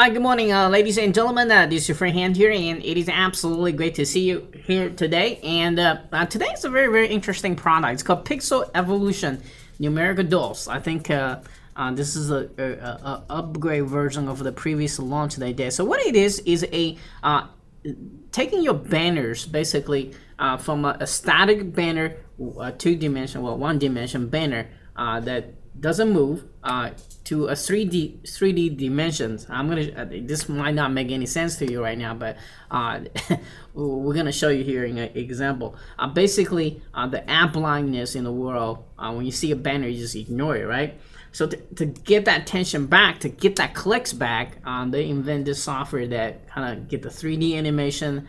Hi, good morning, ladies and gentlemen. This is your friend Hand here, and it is absolutely great to see you here today. And today is a very, very interesting product. It's called Pixal Evolution numerical dolls. I think this is a upgrade version of the previous launch they did. So what it is a taking your banners basically from a static banner, two-dimension, well, one-dimension banner that doesn't move to a 3D dimensions. This might not make any sense to you right now, but we're gonna show you here in an example. Basically, the app blindness in the world, when you see a banner, you just ignore it, right? So to get that attention back, to get that clicks back, they invent this software that kind of get the 3D animation,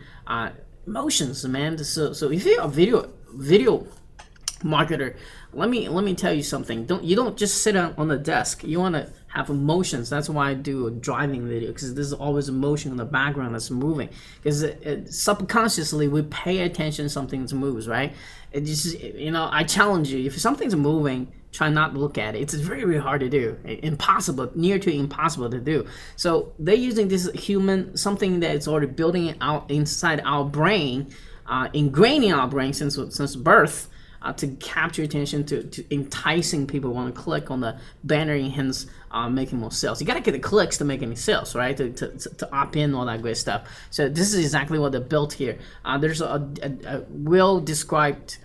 motions, man. So if you're a video marketer, let me tell you something. You don't just sit on the desk. You want to have emotions. That's why I do a driving video, because there's always emotion in the background that's moving. Because subconsciously we pay attention something moves, right? It just, I challenge you. If something's moving, try not to look at it. It's very, very hard to do. Impossible, near to impossible to do. So they're using this something that's already building it out inside our brain, ingraining our brain since birth. To capture attention, to enticing people want to click on the banner, and hence making more sales. You got to get the clicks to make any sales, right? To opt in, all that great stuff. So this is exactly what they built here. There's a well described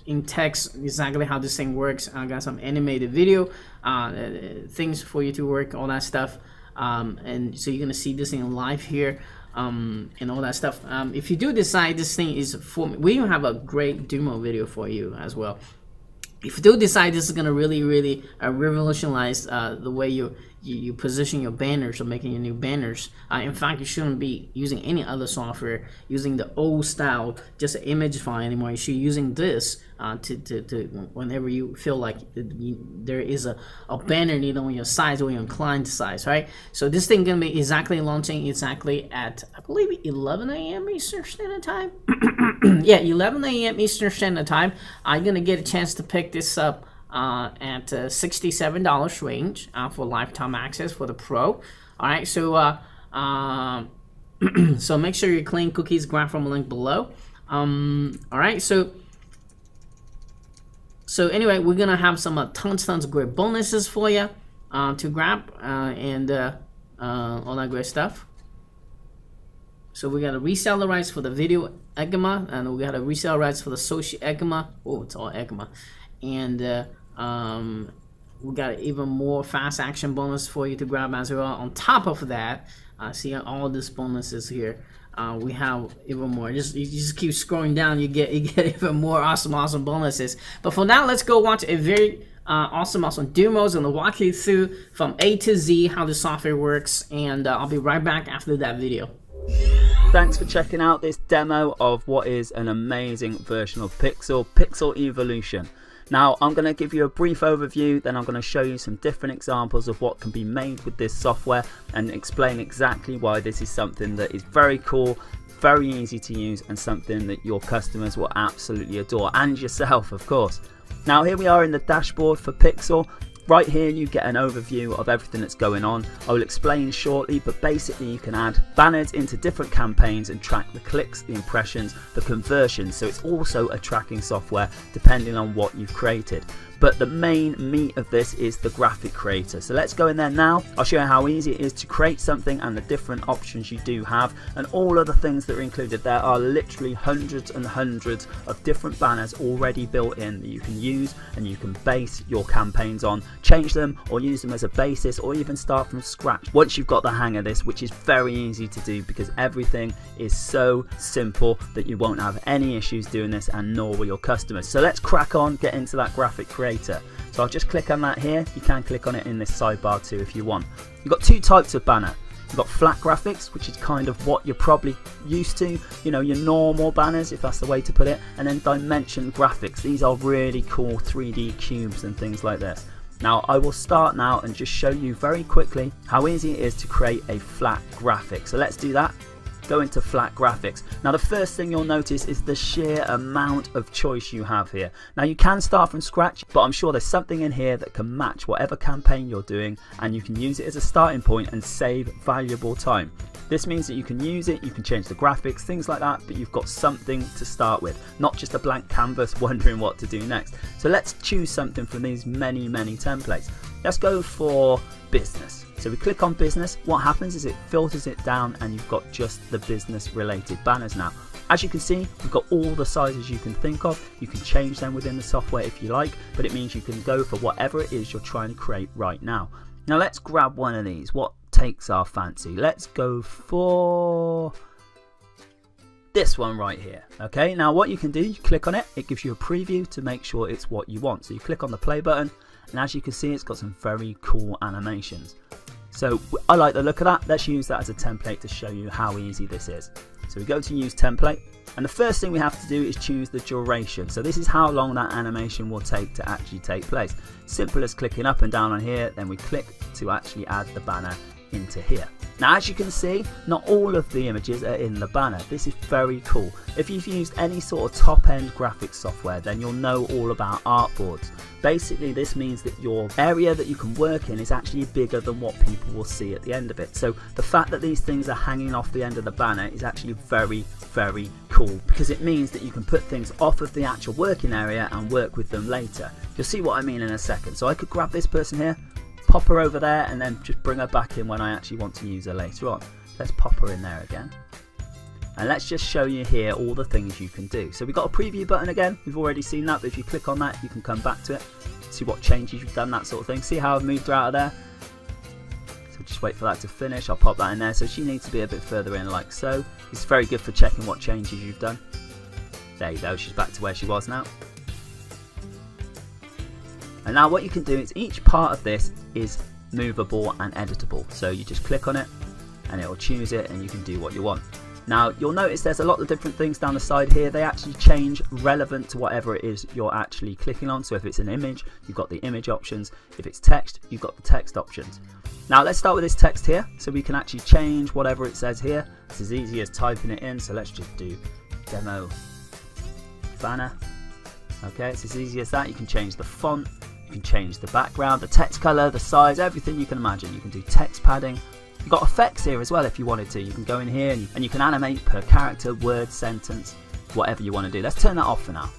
in text exactly how this thing works. I got some animated video, things for you to work, all that stuff. And so you're gonna see this in live here. And all that stuff. If you do decide this thing is for me, we even have a great demo video for you as well. If you do decide this is gonna really revolutionize the way you position your banners or making your new banners. In fact, you shouldn't be using any other software, using the old style, just an image file anymore. You should be using this to whenever you feel like there is a banner need on your size or your client size, right? So this thing gonna be launching exactly at, I believe, 11 a.m. Eastern Standard Time. Yeah, 11 a.m. Eastern Standard Time. I'm gonna get a chance to pick this up at $67 range for lifetime access for the Pro. All right, so so make sure you claim cookies. Grab from a link below. All right, so anyway, we're gonna have some tons of great bonuses for you to grab and all that great stuff. So we got a reseller rights for the video EGMA, and we got a reseller rights for the social EGMA. Oh, it's all EGMA. And we got even more fast action bonus for you to grab as well. On top of that, see all these bonuses here. We have even more. You just keep scrolling down, you get even more awesome bonuses. But for now, let's go watch a very awesome demos, and I'll walk you through from A to Z how the software works, and I'll be right back after that video. Thanks for checking out this demo of what is an amazing version of Pixal Evolution. Now I'm going to give you a brief overview, then I'm going to show you some different examples of what can be made with this software and explain exactly why this is something that is very cool, very easy to use, and something that your customers will absolutely adore, and yourself of course. Now here we are in the dashboard for Pixal. Right here you get an overview of everything that's going on. I will explain shortly, but basically you can add banners into different campaigns and track the clicks, the impressions, the conversions. So it's also a tracking software depending on what you've created. But the main meat of this is the graphic creator. So let's go in there now. I'll show you how easy it is to create something and the different options you do have. And all of the things that are included there are literally hundreds and hundreds of different banners already built in that you can use and you can base your campaigns on, change them or use them as a basis, or even start from scratch once you've got the hang of this, which is very easy to do because everything is so simple that you won't have any issues doing this, and nor will your customers. So let's crack on, get into that graphic creator. So I'll just click on that here. You can click on it in this sidebar too if you want. You've got two types of banner. You've got flat graphics, which is kind of what you're probably used to, your normal banners, if that's the way to put it, and then dimension graphics. These are really cool 3D cubes and things like this. Now I will start now and just show you very quickly how easy it is to create a flat graphic. So let's do that. go into flat graphics. Now the first thing you'll notice is the sheer amount of choice you have here. Now you can start from scratch, but I'm sure there's something in here that can match whatever campaign you're doing, and you can use it as a starting point and save valuable time. This means that you can use it, you can change the graphics, things like that, but you've got something to start with, not just a blank canvas wondering what to do next. So let's choose something from these many templates. Let's go for business. So we click on business. What happens is it filters it down and you've got just the business related banners now. As you can see, we've got all the sizes you can think of. You can change them within the software if you like, but it means you can go for whatever it is you're trying to create right now. Now let's grab one of these. What takes our fancy? Let's go for this one right here. Okay, now what you can do, you click on it, it gives you a preview to make sure it's what you want. So you click on the play button, and as you can see, it's got some very cool animations. So I like the look of that. Let's use that as a template to show you how easy this is. So we go to use template, and the first thing we have to do is choose the duration. So this is how long that animation will take to actually take place. Simple as clicking up and down on here, then we click to actually add the banner into here. Now as you can see, not all of the images are in the banner. This is very cool. If you've used any sort of top-end graphics software, then you'll know all about artboards. Basically this means that your area that you can work in is actually bigger than what people will see at the end of it. So the fact that these things are hanging off the end of the banner is actually very cool, because it means that you can put things off of the actual working area and work with them later. You'll see what I mean in a second. So I could grab this person here, pop her over there, and then just bring her back in when I actually want to use her later on. Let's pop her in there again. And let's just show you here all the things you can do. So we've got a preview button again. We've already seen that, but if you click on that, you can come back to it, see what changes you've done, that sort of thing. See how I've moved her out of there? So just wait for that to finish. I'll pop that in there. So she needs to be a bit further in like so. It's very good for checking what changes you've done. There you go. She's back to where she was now. And now what you can do is each part of this is movable and editable. So you just click on it and it will choose it and you can do what you want. Now you'll notice there's a lot of different things down the side here. They actually change relevant to whatever it is you're actually clicking on. So if it's an image, you've got the image options. If it's text, you've got the text options. Now let's start with this text here. So we can actually change whatever it says here. It's as easy as typing it in. So let's just do demo banner. Okay, it's as easy as that. You can change the font. You can change the background, the text color, the size, everything you can imagine. You can do text padding. You've got effects here as well if you wanted to. You can go in here and you can animate per character, word, sentence, whatever you want to do. Let's turn that off for now.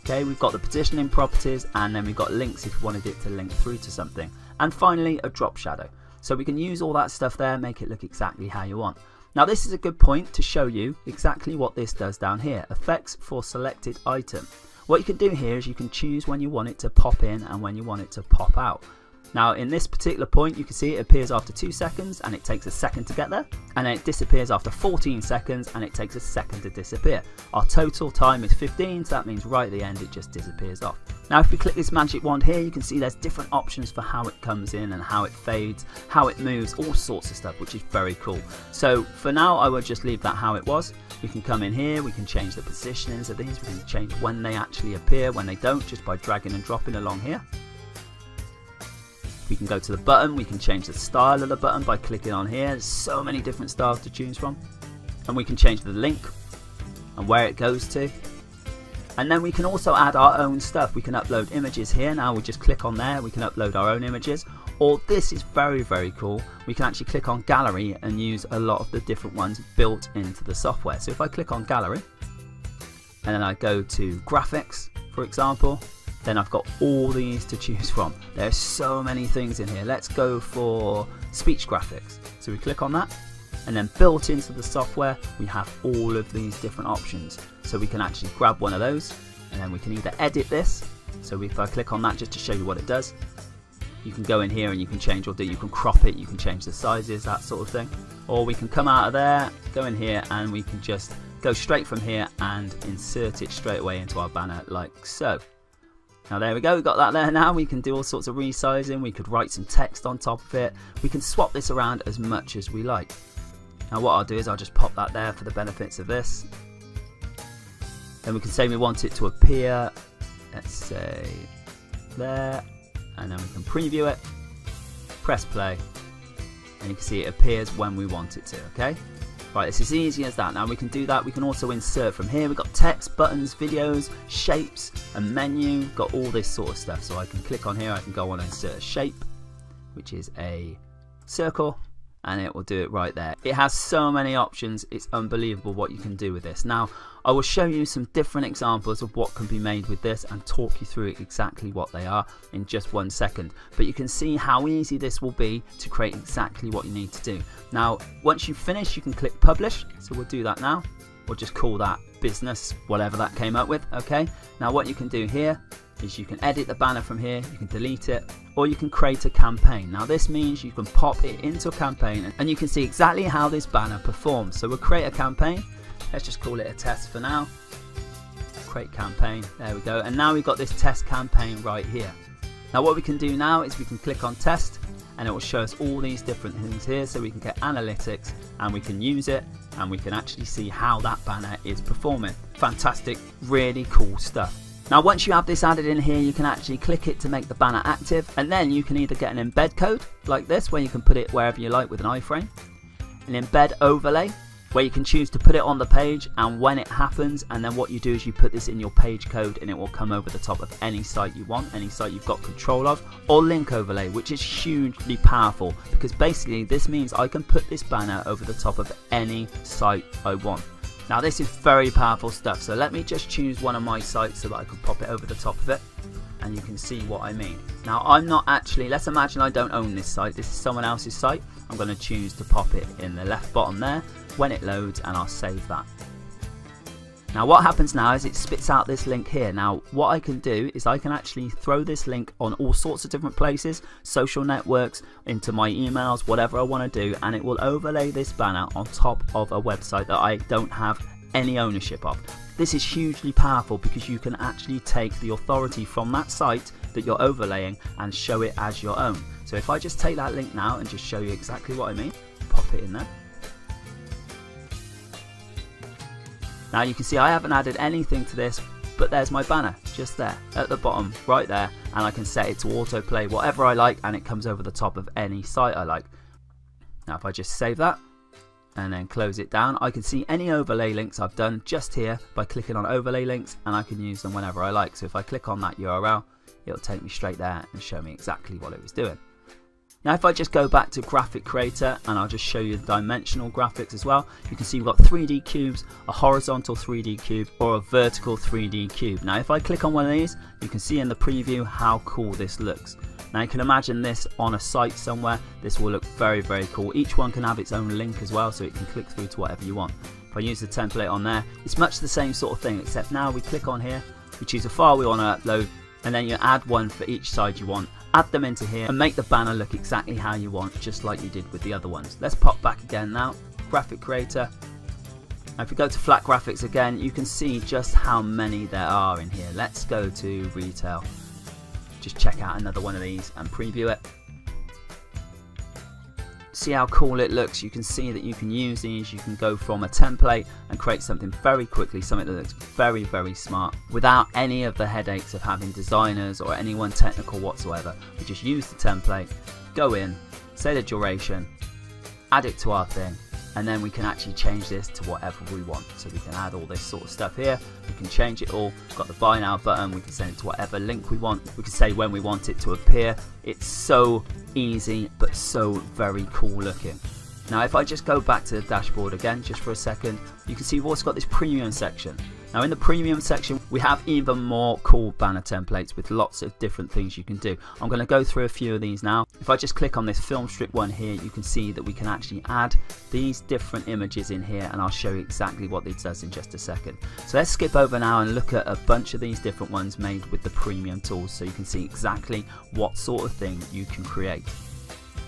Okay, we've got the positioning properties, and then we've got links if you wanted it to link through to something. And finally, a drop shadow. So we can use all that stuff there, make it look exactly how you want. Now this is a good point to show you exactly what this does down here. Effects for selected item. What you can do here is you can choose when you want it to pop in and when you want it to pop out. Now in this particular point you can see it appears after 2 seconds and it takes a second to get there, and then it disappears after 14 seconds and it takes a second to disappear. Our total time is 15, so that means right at the end it just disappears off. Now if we click this magic wand here, you can see there's different options for how it comes in and how it fades, how it moves, all sorts of stuff, which is very cool. So for now I will just leave that how it was. We can come in here, we can change the positionings of these, we can change when they actually appear, when they don't, just by dragging and dropping along here. We can go to the button, we can change the style of the button by clicking on here. There's so many different styles to choose from. And we can change the link and where it goes to. And then we can also add our own stuff. We can upload images here. Now we just click on there, we can upload our own images. Or this is very cool, we can actually click on gallery and use a lot of the different ones built into the software. So if I click on gallery and then I go to graphics, for example, then I've got all these to choose from. There's so many things in here. Let's go for speech graphics. So we click on that, and then built into the software we have all of these different options. So we can actually grab one of those and then we can either edit this. So if I click on that just to show you what it does, you can go in here and you can change or you can crop it, you can change the sizes, that sort of thing. Or we can come out of there, go in here, and we can just go straight from here and insert it straight away into our banner like so. Now there we go, we've got that there now. We can do all sorts of resizing, we could write some text on top of it, we can swap this around as much as we like. Now what I'll do is I'll just pop that there for the benefits of this. Then we can say we want it to appear, let's say there, and then we can preview it, press play, and you can see it appears when we want it to, okay? Right, it's as easy as that. Now we can do that. We can also insert from here. We've got text, buttons, videos, shapes, a menu, got all this sort of stuff. So I can click on here, I can go on and insert a shape, which is a circle, and it will do it right there. It has so many options, it's unbelievable what you can do with this. Now I will show you some different examples of what can be made with this and talk you through exactly what they are in just 1 second, but you can see how easy this will be to create exactly what you need to do. Now once you finish, you can click publish, so we'll do that now. We'll just call that business, whatever that came up with. Okay, now what you can do here is you can edit the banner from here, you can delete it, or you can create a campaign. Now this means you can pop it into a campaign and you can see exactly how this banner performs. So we'll create a campaign, let's just call it a test for now. Create campaign, there we go, and now we've got this test campaign right here. Now what we can do now is we can click on test and it will show us all these different things here, so we can get analytics and we can use it and we can actually see how that banner is performing. Fantastic, really cool stuff. Now once you have this added in here, you can actually click it to make the banner active, and then you can either get an embed code like this where you can put it wherever you like with an iframe, an embed overlay where you can choose to put it on the page and when it happens, and then what you do is you put this in your page code and it will come over the top of any site you want, any site you've got control of, or link overlay, which is hugely powerful because basically this means I can put this banner over the top of any site I want. Now this is very powerful stuff, so let me just choose one of my sites so that I can pop it over the top of it and you can see what I mean. Now I'm not actually, let's imagine I don't own this site, this is someone else's site. I'm going to choose to pop it in the left bottom there when it loads, and I'll save that. Now what happens now is it spits out this link here. Now what I can do is I can actually throw this link on all sorts of different places, social networks, into my emails, whatever I want to do, and it will overlay this banner on top of a website that I don't have any ownership of. This is hugely powerful because you can actually take the authority from that site that you're overlaying and show it as your own. So if I just take that link now and just show you exactly what I mean, pop it in there. Now you can see I haven't added anything to this, but there's my banner just there at the bottom right there, and I can set it to autoplay whatever I like and it comes over the top of any site I like. Now if I just save that and then close it down, I can see any overlay links I've done just here by clicking on overlay links, and I can use them whenever I like. So if I click on that URL, it'll take me straight there and show me exactly what it was doing. Now if I just go back to graphic creator and I'll just show you the dimensional graphics as well, you can see we've got 3D cubes, a horizontal 3D cube or a vertical 3D cube. Now if I click on one of these, you can see in the preview how cool this looks. Now you can imagine this on a site somewhere, this will look very, very cool. Each one can have its own link as well, so it can click through to whatever you want. If I use the template on there, it's much the same sort of thing, except now we click on here, we choose a file we want to upload, and then you add one for each side you want. Add them into here and make the banner look exactly how you want, just like you did with the other ones. Let's pop back again now, graphic creator. Now if we go to flat graphics again, you can see just how many there are in here. Let's go to retail. Just check out another one of these and preview it. See how cool it looks. You can see that you can use these, you can go from a template and create something very quickly, something that looks very, very smart without any of the headaches of having designers or anyone technical whatsoever. We just use the template, go in, say the duration, add it to our thing, and then we can actually change this to whatever we want. So we can add all this sort of stuff here, we can change it all. We've got the buy now button, we can send it to whatever link we want, we can say when we want it to appear. It's so easy but so very cool looking. Now if I just go back to the dashboard again just for a second, you can see we've also got this premium section. Now in the premium section we have even more cool banner templates with lots of different things you can do. I'm going to go through a few of these now. If I just click on this film strip one here, you can see that we can actually add these different images in here, and I'll show you exactly what this does in just a second. So let's skip over now and look at a bunch of these different ones made with the premium tools so you can see exactly what sort of thing you can create.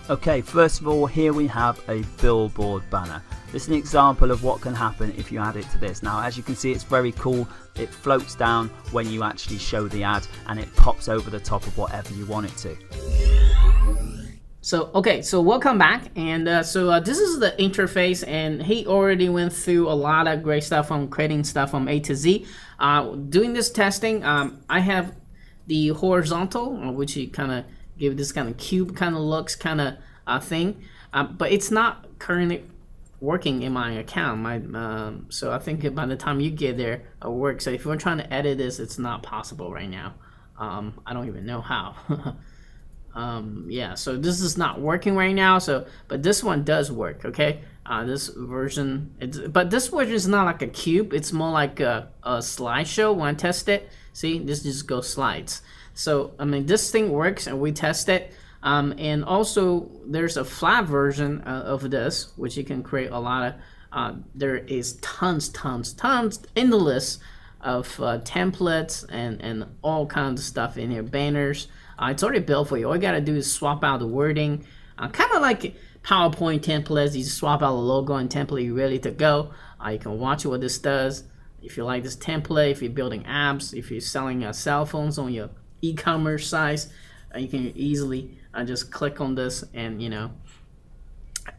Okay, first of all, here we have a billboard banner. This is an example of what can happen if you add it to this. Now, as you can see, it's very cool. It floats down when you actually show the ad, and it pops over the top of whatever you want it to. So, okay, so welcome back. And this is the interface, and he already went through a lot of great stuff on creating stuff from A to Z. Doing this testing, I have the horizontal, which you kind of give this kind of cube kind of looks kind of thing, but it's not currently working in my account. So I think by the time you get there, it'll work. So if you're trying to edit this, it's not possible right now. I don't even know how. Yeah, so this is not working right now. So, but this one does work. Okay, this version, but this version is not like a cube. It's more like a slideshow. When I test it, see, this just goes slides. So I mean, this thing works, and we test it. And also, there's a flat version of this, which you can create a lot of. There is tons, endless of templates and all kinds of stuff in here. Banners. It's already built for you. All you gotta do is swap out the wording. Kind of like PowerPoint templates. You just swap out the logo and template. You're ready to go. You can watch what this does. If you like this template, if you're building apps, if you're selling cell phones on your e-commerce sites, you can easily just click on this and, you know,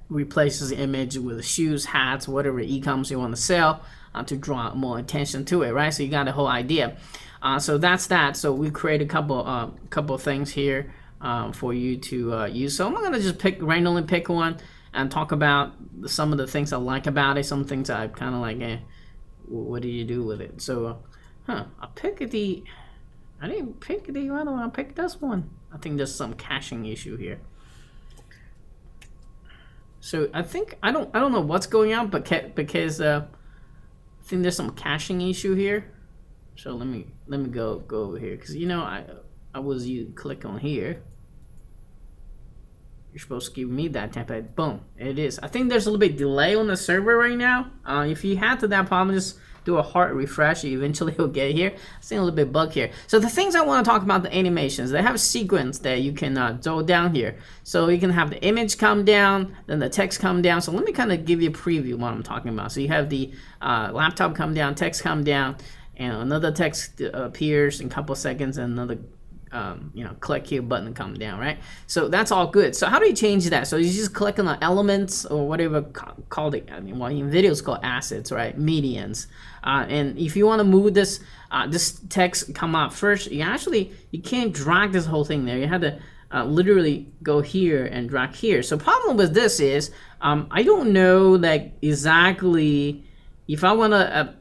replaces the image with shoes, hats, whatever e-commerce you want to sell to draw more attention to it, right? So you got the whole idea. So that's that. So we create a couple things here for you to use. So I'm gonna just randomly pick one and talk about some of the things I like about it. Some things I kind of like. What do you do with it? So, I didn't pick the other one. I picked this one. I think there's some caching issue here. So I think I don't know what's going on, but because I think there's some caching issue here. So let me go over here, because you know you click on here. You're supposed to give me that template. Boom, it is. I think there's a little bit delay on the server right now. If you had that problem, just do a hard refresh. Eventually will get here. I see a little bit bug here. So the things I want to talk about, the animations, they have a sequence that you can go down here. So you can have the image come down, then the text come down. So let me kind of give you a preview of what I'm talking about. So you have the laptop come down, text come down, and another text appears in a couple seconds, and another click here button come down, right? So that's all good. So how do you change that? So you just click on the elements or whatever called it. I mean, well, in videos called assets, right? Medians. And if you want to move this this text come up first, you can't drag this whole thing there. You have to literally go here and drag here. So problem with this is I don't know like exactly if I want to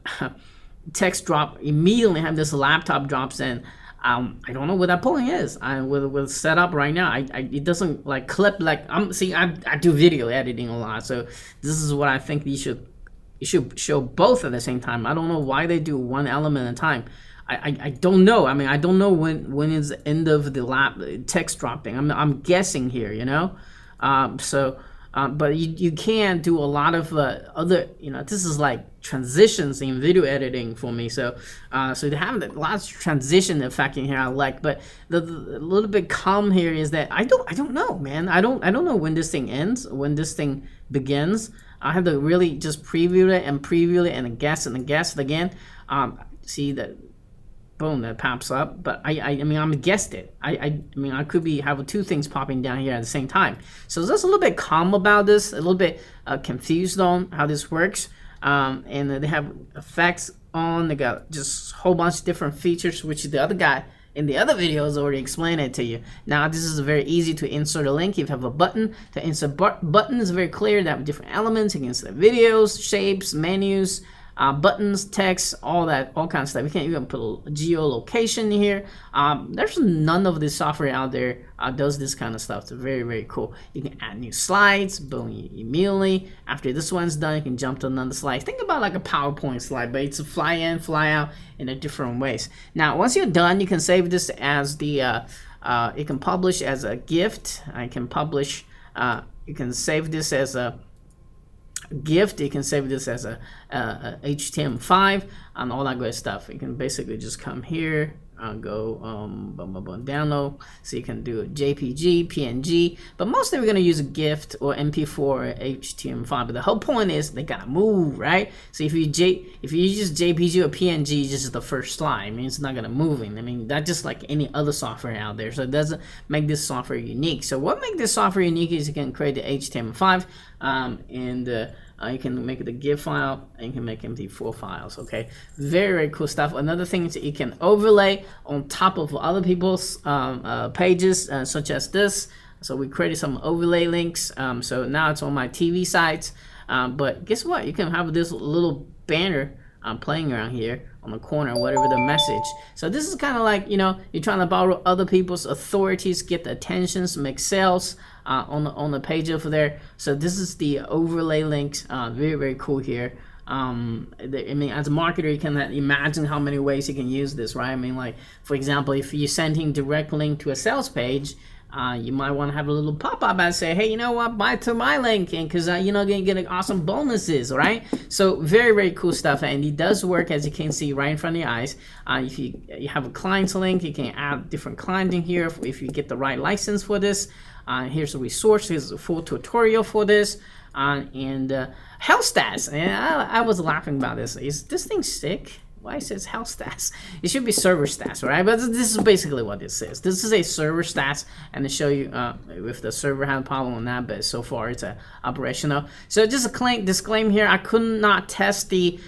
text drop immediately, have this laptop drops in. I don't know what that pulling is. With setup right now, it doesn't like clip like I do video editing a lot, so this is what I think you should show both at the same time. I don't know why they do one element at a time. I don't know. I mean, I don't know when is the end of the text dropping. I'm guessing here, you know. But you can do a lot of other, this is like transitions in video editing for me. So they have a lot of transition effect in here I like, but the little bit calm here is that I don't know, man. I don't know when this thing ends, when this thing begins. I have to really just preview it and guess it again. See that. Boom, that pops up, but I mean I'm guessed it. I mean I could have two things popping down here at the same time. So just a little bit calm about this, a little bit confused on how this works. And they have effects on. They got just a whole bunch of different features, which the other guy in the other video has already explained it to you. Now this is very easy to insert a link. If you have a button, to insert button is very clear. They have different elements. You can insert videos, shapes, menus. Buttons, text, all kinds of stuff. You can even put a geolocation here. There's none of this software out there does this kind of stuff. It's very, very cool. You can add new slides, boom, immediately. After this one's done, you can jump to another slide. Think about like a PowerPoint slide, but it's a fly in, fly out in a different ways. Now, once you're done, you can save this as you can publish as a gift. You can save this as a gift. You can save this as a HTML5 and all that good stuff. You can basically just come here, go download. So you can do a JPG, PNG, but mostly we're gonna use a GIF or MP4 or HTML5. But the whole point is they gotta move, right? So if you use JPG or PNG, just the first slide, I mean it's not gonna move. I mean that's just like any other software out there. So it doesn't make this software unique. So what makes this software unique is you can create the HTML5 you can make it a GIF file, and you can make MP4 files, okay? Very, very cool stuff. Another thing is that you can overlay on top of other people's pages, such as this. So we created some overlay links. So now it's on my TV sites. But guess what? You can have this little banner playing around here on the corner, whatever the message. So this is kind of like, you know, you're trying to borrow other people's authorities, get the attentions, make sales on the page over there. So this is the overlay links. Very, very cool here. I mean, as a marketer, you can imagine how many ways you can use this, right? I mean, like, for example, if you're sending direct link to a sales page, you might want to have a little pop-up and say, hey, you know what, buy to my link, and because you know, you're getting awesome bonuses, right? So very, very cool stuff, and it does work, as you can see right in front of your eyes. If you have a client's link, you can add different clients in here if you get the right license for this. Here's a resource, here's a full tutorial for this. And health stats, and I was laughing about this. Is this thing sick? Why it says health stats? It should be server stats, right? But this is basically what this is. This is a server stats, and to show you if the server had a problem on that, but so far it's operational. So just a disclaimer here, I could not test the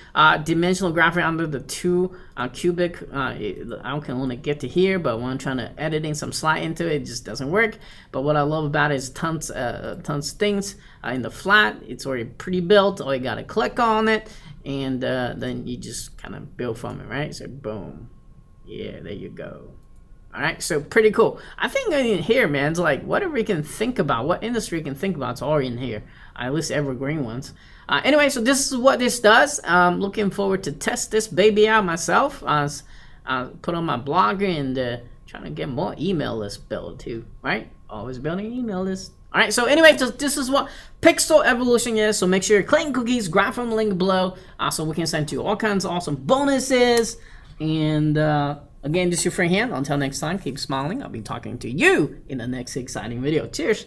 dimensional graphic under the 2 cubic. I can only get to here, but when I'm trying to editing some slide into it, it just doesn't work. But what I love about it is tons of things in the flat. It's already pre-built. All you gotta click on it, and then you just kind of build from it, right? So boom, yeah, there you go. All right, so pretty cool. I think in here, man, it's like whatever you can think about, what industry you can think about, it's already in here. At least evergreen ones. Anyway, so this is what this does. I'm looking forward to test this baby out myself. Put on my blog and trying to get more email list built too, right? Always building an email list. All right, so anyway, this is what Pixal Evolution is. So make sure you're clicking cookies, grab from the link below, so we can send you all kinds of awesome bonuses. And again, this is your friend Han. Until next time, keep smiling. I'll be talking to you in the next exciting video. Cheers.